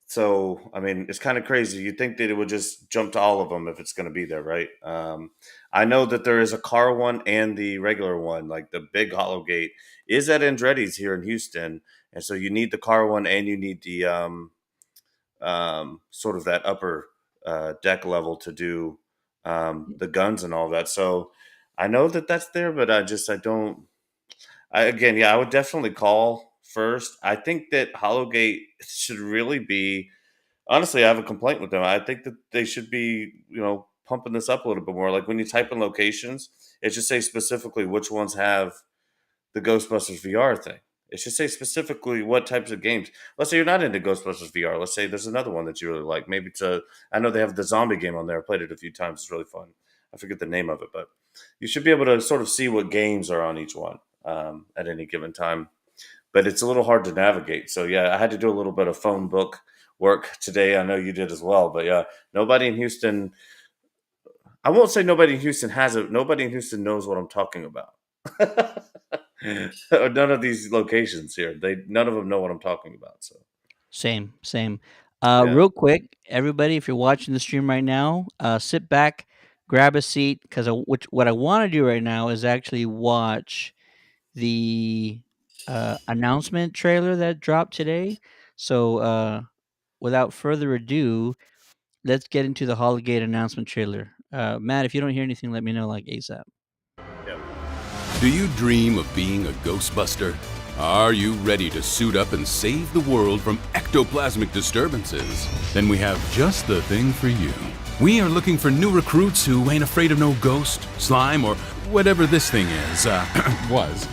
so, I mean, it's kind of crazy. You'd think that it would just jump to all of them if it's going to be there, right? I know that there is a car one and the regular one, like the big hollow gate is at Andretti's here in Houston. And so you need the car one and you need the sort of that upper deck level to do the guns and all that. So I know that that's there, but I don't. Again, yeah, I would definitely call first. I think that Hollowgate should really be. Honestly, I have a complaint with them. I think that they should be, pumping this up a little bit more. Like when you type in locations, it should say specifically which ones have the Ghostbusters VR thing. It should say specifically what types of games. Let's say you're not into Ghostbusters VR. Let's say there's another one that you really like. Maybe it's a. I know they have the zombie game on there. I played it a few times. It's really fun. I forget the name of it, but you should be able to sort of see what games are on each one at any given time. But it's a little hard to navigate. So yeah, I had to do a little bit of phone book work today. I know you did as well. But yeah, nobody in Houston. I won't say nobody in Houston has it. Nobody in Houston knows what I'm talking about. None of these locations here. None of them know what I'm talking about. So Same, same. yeah. Real quick, everybody, if you're watching the stream right now, sit back, grab a seat, because what I want to do right now is actually watch the announcement trailer that dropped today. So, without further ado, let's get into the Hologate announcement trailer. Matt, if you don't hear anything, let me know like ASAP. Yeah. Do you dream of being a Ghostbuster? Are you ready to suit up and save the world from ectoplasmic disturbances? Then we have just the thing for you. We are looking for new recruits who ain't afraid of no ghost, slime, or whatever this thing is, was.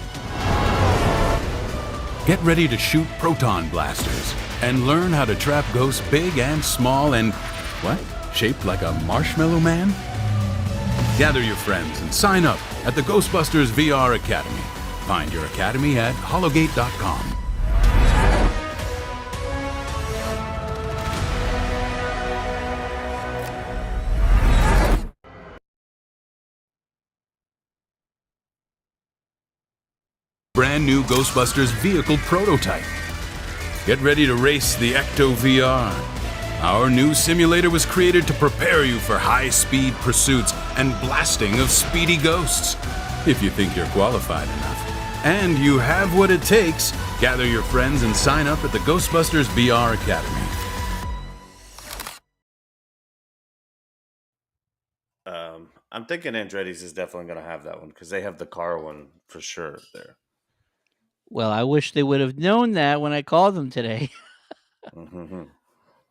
Get ready to shoot proton blasters and learn how to trap ghosts big and small and, what? Shaped like a marshmallow man? Gather your friends and sign up at the Ghostbusters VR Academy. Find your academy at hologate.com. Brand new Ghostbusters vehicle prototype. Get ready to race the Ecto VR. Our new simulator was created to prepare you for high-speed pursuits and blasting of speedy ghosts. If you think you're qualified enough. And you have what it takes, gather your friends and sign up at the Ghostbusters VR Academy. I'm thinking Andretti's is definitely going to have that one because they have the car one for sure there. Well, I wish they would have known that when I called them today. Hmm.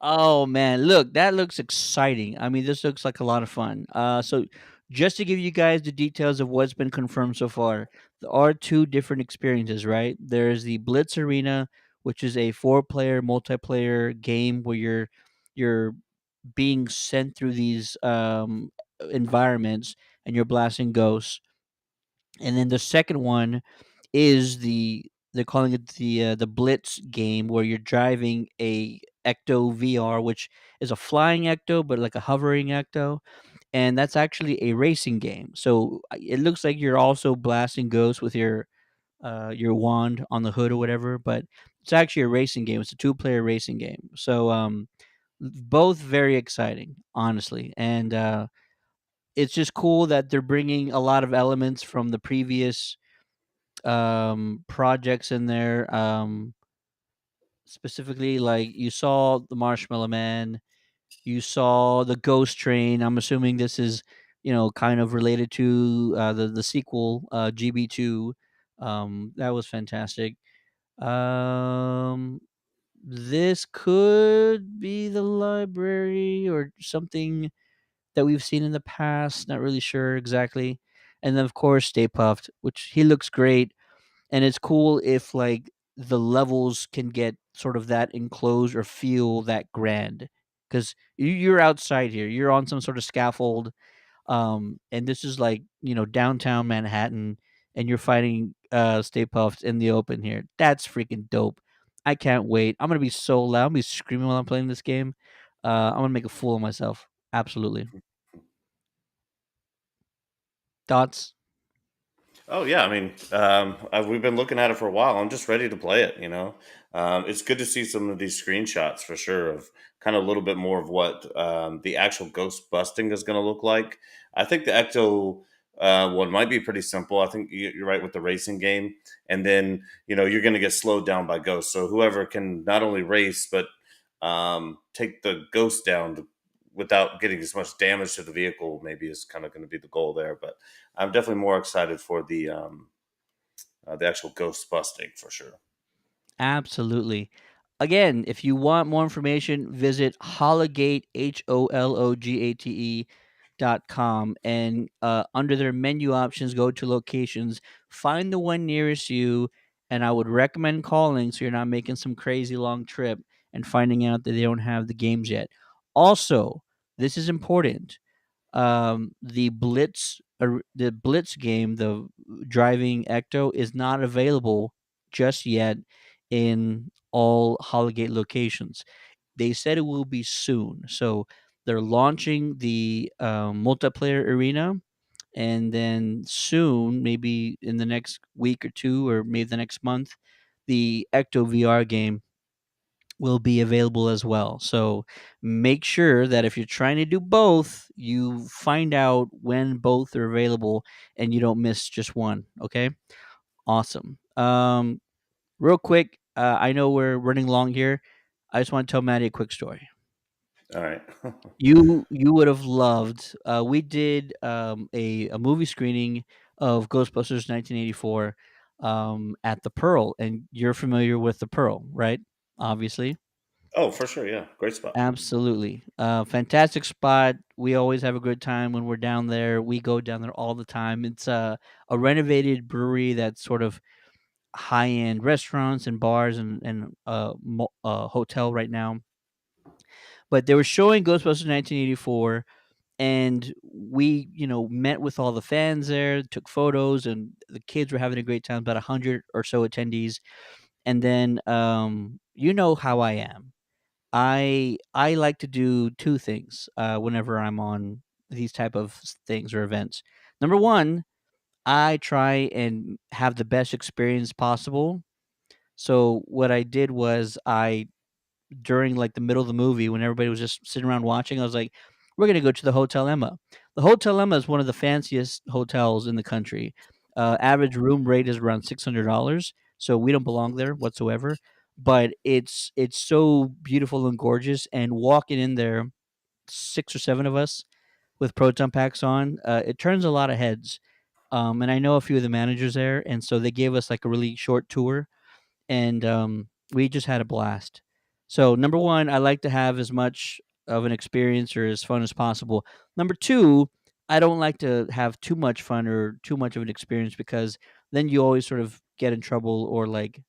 Oh man, look, that looks exciting. I mean, this looks like a lot of fun. So just to give you guys the details of what's been confirmed so far, there are two different experiences, right? There's the Blitz Arena, which is a four-player multiplayer game where you're being sent through these environments and you're blasting ghosts. And then the second one is they're calling it the Blitz game where you're driving a Ecto VR, which is a flying Ecto, but like a hovering Ecto, and that's actually a racing game. So it looks like you're also blasting ghosts with your wand on the hood or whatever, but it's actually a racing game. It's a two-player racing game. So both very exciting, honestly, and it's just cool that they're bringing a lot of elements from the previous projects in there. Specifically, like you saw the Marshmallow Man, you saw the Ghost Train. I'm assuming this is, kind of related to the sequel, GB2. That was fantastic. Um, this could be the library or something that we've seen in the past. Not really sure exactly. And then of course Stay Puffed, which he looks great, and it's cool if like the levels can get sort of that enclosed or feel that grand because you're outside here, you're on some sort of scaffold, and this is like downtown Manhattan, and you're fighting Stay Puffed in the open here. That's freaking dope. I can't wait. I'm gonna be so loud. I'm gonna be screaming while I'm playing this game. I'm gonna make a fool of myself. Absolutely. Thoughts? Oh yeah, I mean, we've been looking at it for a while. I'm just ready to play it. It's good to see some of these screenshots for sure of kind of a little bit more of what the actual ghost busting is going to look like. I think the Ecto one might be pretty simple. I think you're right with the racing game, and then you're going to get slowed down by ghosts. So whoever can not only race but take the ghost down without getting as much damage to the vehicle, maybe is kind of going to be the goal there. But I'm definitely more excited for the actual ghost busting for sure. Absolutely. Again, if you want more information, visit Hologate HOLOGATE.com, and under their menu options, go to locations, find the one nearest you, and I would recommend calling so you're not making some crazy long trip and finding out that they don't have the games yet. Also, this is important. The Blitz game, the driving Ecto, is not available just yet in all Hologate locations. They said it will be soon. So they're launching the multiplayer arena, and then soon, maybe in the next week or two, or maybe the next month, the Ecto VR game will be available as well. So make sure that if you're trying to do both, you find out when both are available and you don't miss just one. Okay. Awesome. Real quick, I know we're running long here. I just want to tell Maddie a quick story. All right. You would have loved. We did a movie screening of Ghostbusters 1984 at the Pearl, and you're familiar with the Pearl, right? Obviously, Oh, for sure. Yeah. Great spot. absolutely. Fantastic spot. We always have a good time when we're down there. We go down there all the time. It's a renovated brewery that's sort of high end restaurants and bars and hotel right now. But they were showing Ghostbusters 1984, and we met with all the fans there, took photos, and the kids were having a great time. About 100 or so attendees. And then you know how I am. I like to do two things whenever I'm on these type of things or events. Number one, I try and have the best experience possible. So what I did was, I during like the middle of the movie, when everybody was just sitting around watching, I was like, "We're gonna go to the Hotel Emma." The Hotel Emma is one of the fanciest hotels in the country. Average room rate is around $600, so we don't belong there whatsoever. But it's so beautiful and gorgeous, and walking in there, 6 or 7 of us with proton packs on, it turns a lot of heads. And I know a few of the managers there, and so they gave us like a really short tour, and we just had a blast. So number one, I like to have as much of an experience or as fun as possible. Number two, I don't like to have too much fun or too much of an experience, because then you always sort of get in trouble or like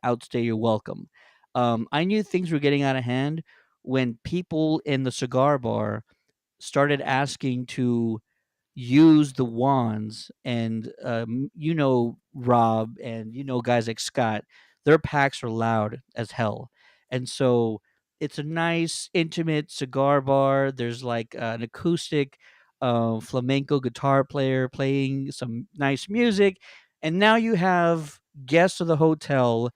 outstay your welcome. I knew things were getting out of hand when people in the cigar bar started asking to use the wands, and Rob, and guys like Scott, their packs are loud as hell. And so it's a nice intimate cigar bar. There's like an acoustic flamenco guitar player playing some nice music, and now you have guests of the hotel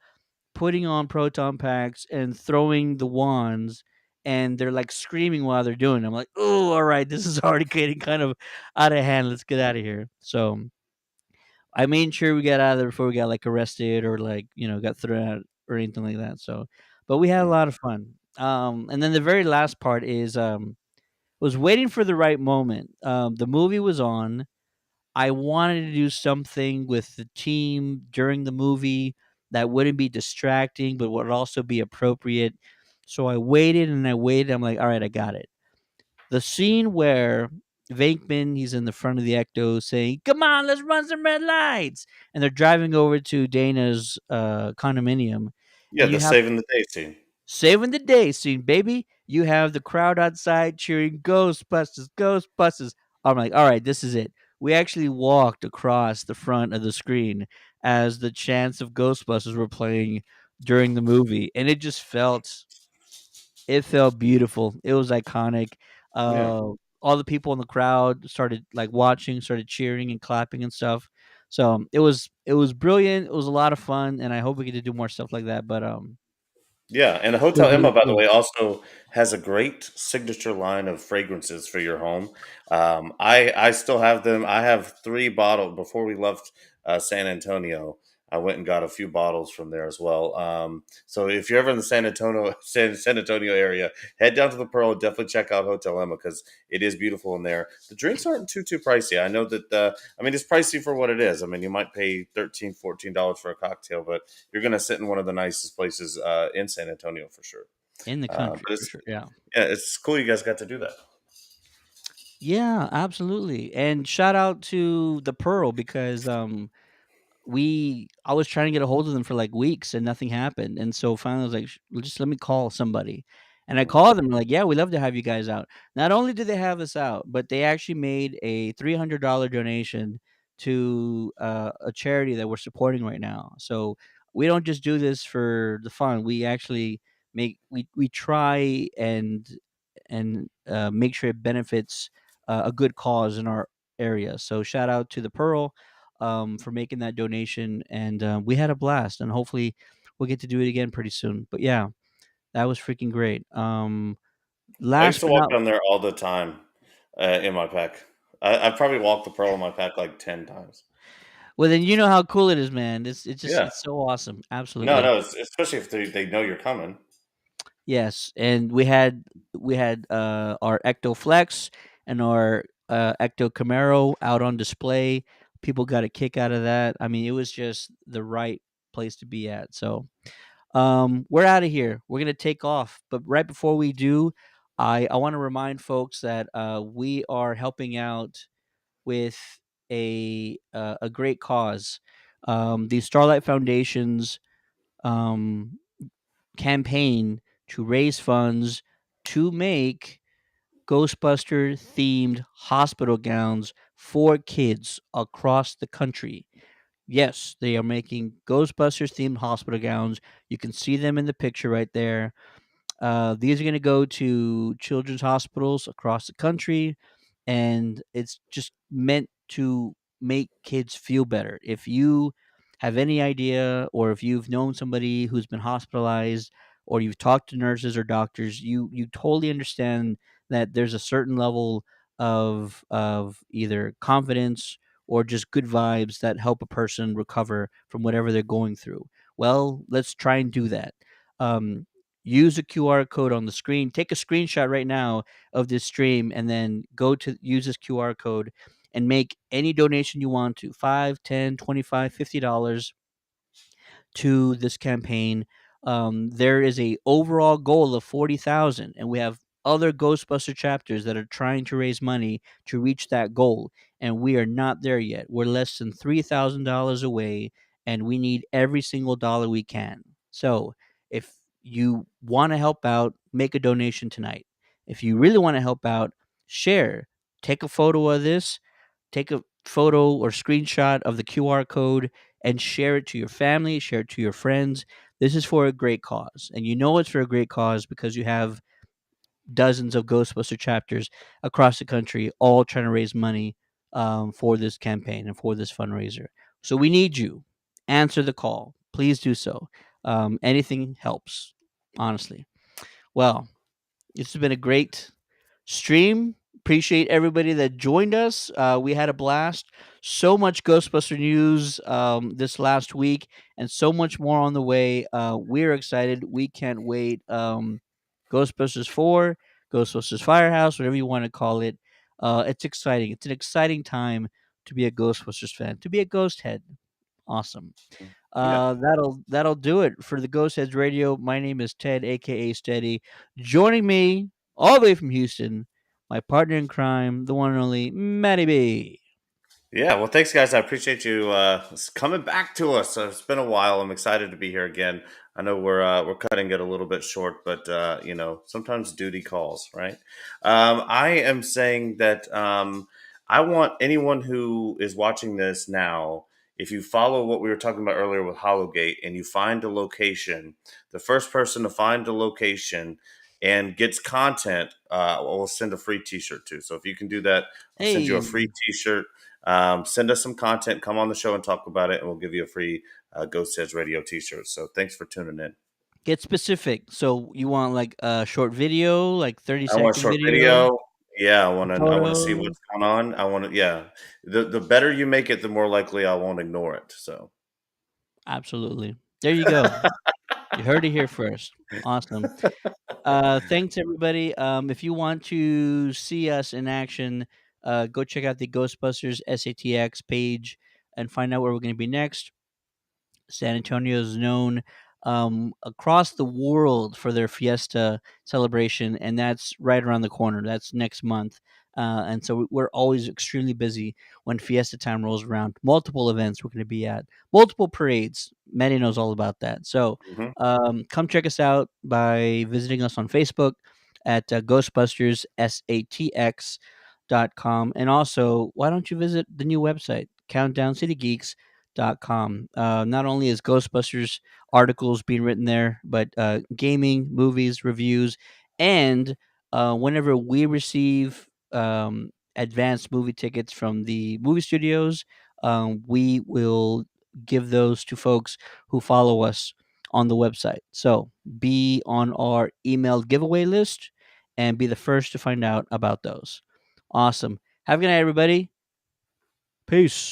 putting on proton packs and throwing the wands, and they're like screaming while they're doing it. I'm like, oh, all right, this is already getting kind of out of hand. Let's get out of here. So I made sure we got out of there before we got like arrested or like got thrown out or anything like that. So, but we had a Mm. lot of fun. And then the very last part is was waiting for the right moment. The movie was on. I wanted to do something with the team during the movie that wouldn't be distracting, but would also be appropriate. So I waited and I waited. I'm like, all right, I got it. The scene where Venkman, he's in the front of the Ecto saying, "Come on, let's run some red lights," and they're driving over to Dana's condominium, Yeah. and you The have saving the day scene. saving the day scene, baby. You have the crowd outside cheering Ghostbusters, Ghostbusters. I'm like, all right, this is it. We actually walked across the front of the screen as the chants of Ghostbusters were playing during the movie, and it felt beautiful. It was iconic. Yeah. All the people in the crowd started like watching, started cheering and clapping and stuff. So it was brilliant. It was a lot of fun, and I hope we get to do more stuff like that. But Yeah, and the it was Hotel really Emma, by the cool. way, also has a great signature line of fragrances for your home. I still have them. I have 3 bottles before we left San Antonio. I went and got a few bottles from there as well. So if you're ever in the San Antonio area, head down to the Pearl. Definitely check out Hotel Emma because it is beautiful in there. The drinks aren't too pricey. I know that. I mean, it's pricey for what it is. I mean, you might pay $13, $14 for a cocktail, but you're going to sit in one of the nicest places in San Antonio for sure. In the country, But for it's sure, yeah. yeah, it's cool you guys got to do that. Yeah, absolutely, and shout out to the Pearl, because, I was trying to get a hold of them for, like, weeks, and nothing happened, and so finally I was like, well, just let me call somebody," and I Mm. called them, like, "Yeah, we'd love to have you guys out." Not only did they have us out, but they actually made a $300 donation to, a charity that we're supporting right now. So, we don't just do this for the fun, we actually we try and make sure it benefits a good cause in our area. So shout out to the Pearl for making that donation, and we had a blast, and hopefully we'll get to do it again pretty soon. But yeah, that was freaking great. I used Last to but walk not down there all the time in my pack. I've probably walked the Pearl in my pack like 10 times. well, then you know how cool it is, man. It's Yeah, so awesome. no, Absolutely. no, especially if they know you're coming. Yes, and we had our Ecto Flex and our Ecto Camaro out on display. People got a kick out of that. I mean, it was just the right place to be at. So, we're out of here. We're gonna take off, but right before we do, I want to remind folks that we are helping out with a great cause. The Starlight Foundation's um, campaign to raise funds to make Ghostbuster themed hospital gowns for kids across the country. Yes, they are making Ghostbusters themed hospital gowns. You can see them in the picture right there. These are going to go to children's hospitals across the country, and it's just meant to make kids feel better. If you have any idea, or if you've known somebody who's been hospitalized, or you've talked to nurses or doctors, you totally understand that there's a certain level of either confidence or just good vibes that help a person recover from whatever they're going through. Well, let's try and do that. Um, Use a QR code on the screen. Take a screenshot right now of this stream and then go to use this QR code and make any donation you want to, 5, 10, 25, $50 to this campaign. There is a overall goal of 40,000, and we have other Ghostbuster chapters that are trying to raise money to reach that goal, and we are not there yet. We're less than $3,000 away, and we need every single dollar we can. So, if you want to help out, make a donation tonight. If you really want to help out, share. Take a photo of this, take a photo or screenshot of the QR code and share it to your family, share it to your friends. This is for a great cause. And you know it's for a great cause because you have dozens of Ghostbuster chapters across the country all trying to raise money for this campaign and for this fundraiser. So we need you. Answer the call. Please do so. Anything helps, honestly. Well, this has been a great stream. Appreciate everybody that joined us. We had a blast. So much Ghostbuster news this last week, and so much more on the way. We're excited. We can't wait. Ghostbusters 4, Ghostbusters Firehouse, whatever you want to call it. It's exciting. It's an exciting time to be a Ghostbusters fan, to be a ghost head. Awesome. Yeah. That'll do it for the Ghost Heads Radio. My name is Ted, aka Steady. Joining me all the way from Houston, my partner in crime, the one and only Matty B. Yeah, well, thanks, guys. I appreciate you coming back to us. It's been a while. I'm excited to be here again. I know we're cutting it a little bit short, but sometimes duty calls, right? I am saying that I want anyone who is watching this now. If you follow what we were talking about earlier with Hollowgate, and you find a location, the first person to find a location and gets content, we'll send a free T-shirt too. So if you can do that, I'll send you a Hey, free T-shirt. Send us some content, come on the show and talk about it, and we'll give you a free Ghost Heads Radio t-shirt. So thanks for tuning in. get specific. So you want like a short video, like 30 I want a second short video, video. Yeah, a I want to see photo? what's going on. I want to, yeah. The better you make it, the more likely I won't ignore it. So Absolutely. There you go. You heard it here first. Awesome. Thanks everybody. If you want to see us in action, go check out the Ghostbusters SATX page and find out where we're going to be next. San Antonio is known across the world for their fiesta celebration, and that's right around the corner. That's next month. And so we're always extremely busy when fiesta time rolls around. Multiple events we're going to be at, multiple parades. Manny knows all about that. So mhm. come check us out by visiting us on Facebook at Ghostbusters SATX.com. And also, why don't you visit the new website, countdowncitygeeks.com. Not only is Ghostbusters articles being written there, but gaming, movies, reviews, and whenever we receive advanced movie tickets from the movie studios, we will give those to folks who follow us on the website. So be on our email giveaway list and be the first to find out about those. Awesome. Have a good night, everybody. Peace.